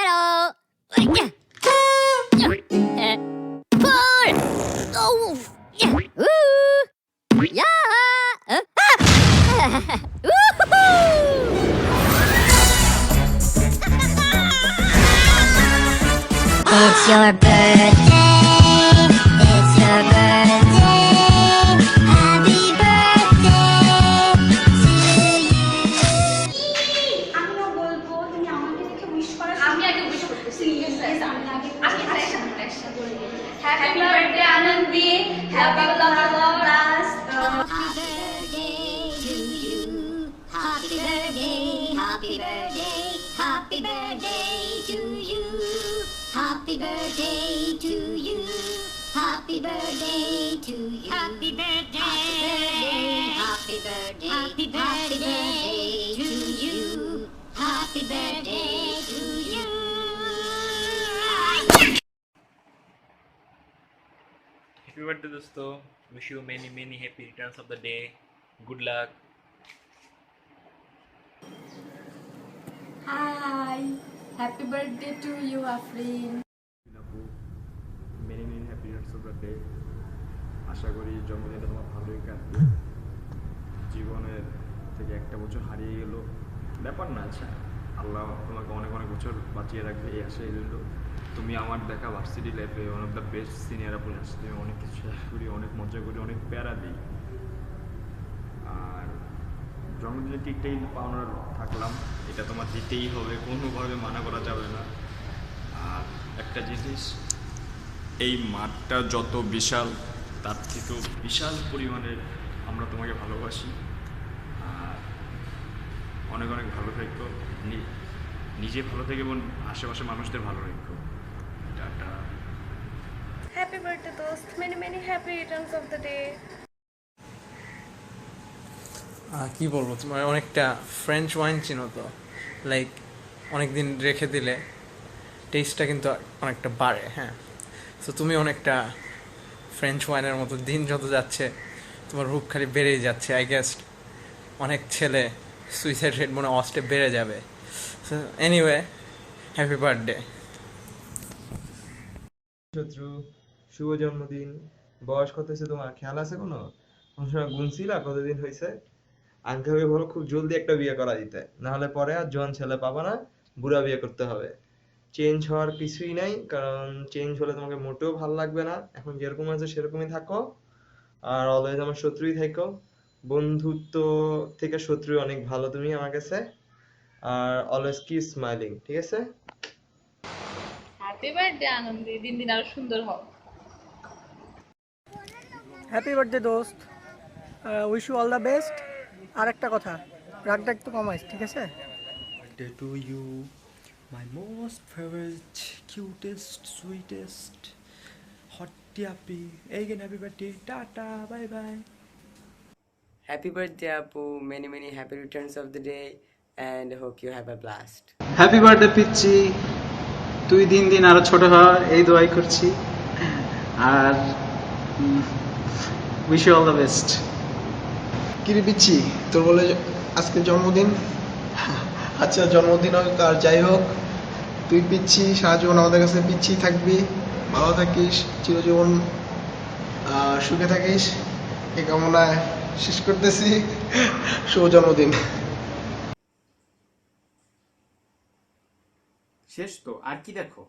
zero. Four. Oh. Ooh. Yeah. It's your birthday. It's your birthday. Happy birthday to you. আমিও বলবো তুমি আমাকে দেখে উইশ করো। আমি আগে উইশ করতেছি। Yes, আমি আগে আমি একসাথে বলি। Happy birthday Anondi, happy last. Happy birthday to you. Happy birthday. Happy birthday. Happy birthday to you. Happy birthday to you. Happy birthday to you. Happy birthday. Happy birthday. Happy birthday to you. Happy birthday to you. Happy birthday दोस्तों, wish you many happy returns of the day. Good luck. Hi, happy birthday to you, Afrin. আপু many happy returns of the day. আশা করি জন্মদিনটা তোমার ভালোই কাটবে। জীবনের থেকে একটা বছর হারিয়ে গেল ব্যাপার না, আচ্ছা আল্লাহ তোমাকে অনেক বছর বাঁচিয়ে রাখবে এই আশাই রইল। তুমি আমার দেখা ভার্সিটি লাইফে one of the best senior আপু আসছে। তুমি অনেক কিছু শেয়ার করি, অনেক মজা করি, অনেক প্যারা দিই। আর জন্মদিনে ঠিকটাই পাওনার থাকলাম, এটা তোমার দিতেই হবে, কোনোভাবে মানা করা যাবে না। আর একটা জিনিস, এই মাঠটা যত বিশাল তার থেকেও বিশাল পরিমাণে আমরা তোমাকে ভালোবাসি। আর অনেক ভালো থাকো, নিজে ভালো থেকে এবং আশেপাশে মানুষদের ভালো রাখো। Tata. Happy birthday, dost. Many happy returns of the day. কি বলবো, তোমার অনেকটা ফ্রেঞ্চ ওয়াইন চিনো তো, লাইক অনেক দিন রেখে দিলে টেস্টটা কিন্তু অনেকটা বাড়ে। হ্যাঁ, সো তুমি অনেকটা ফ্রেঞ্চ ওয়াইনের মতো, দিন যত যাচ্ছে তোমার রূপ খালি বেড়েই যাচ্ছে। আই গেস অনেক ছেলে সুইসাইড রেট মনে অস্টে বেড়ে যাবে। So anyway, happy birthday. শত্রু, শুভ জন্মদিন। বয়স কত হয়েছে তোমার খেয়াল আছে কোনো সময় গুনছিলা কতদিন হয়েছে? আঙ্কেলকে বলো খুব জলদি একটা বিয়ে করা দিতে, না হলে পরে আর জোয়ান ছেলে পাবা না, বুড়া বিয়ে করতে হবে। চেঞ্জ হওয়ার কিছুই নাই, কারণ চেঞ্জ হলে তোমাকে মোটেও ভালো লাগবে না। এখন যেরকম আছে সেরকমই থাকো, আর অলওয়েজ আমার শত্রুই থাকো। বন্ধুত্ব থেকে শত্রু অনেক ভালো তুমি আমার কাছে। আর অলওয়েজ কিপ স্মাইলিং, ঠিক আছে? হ্যাপি বার্থডে আনন্দি, দিন আরো সুন্দর হোক। হ্যাপি বার্থডে দোস্ত, wish you all the best. আর একটা কথা, রাগটা একটু কমাইস, ঠিক আছে? Birthday to you, my most favorite, cutest, sweetest, hottie happy. Again, happy birthday. Tata, bye bye. Happy birthday, Apu. Many happy returns of the day, and hope you have a blast. Happy birthday পিচ্ছি, তুই দিন আরো ছোট হ, এই দোয়াই করছি। আর wish you all the best. কিরে পিচ্ছি, তোর বলে আজকে জন্মদিন? আচ্ছা, জন্মদিন হোক আর যাই হোক, তুই পিচ্ছি সারা জীবন আমাদের কাছে পিচ্ছি থাকবি। ভালো থাকিস, চিরজীবন সুখে থাকিস, এই কামনায় শেষ করতেছি। শুভ জন্মদিন। শেষ তো, আর কি দেখো?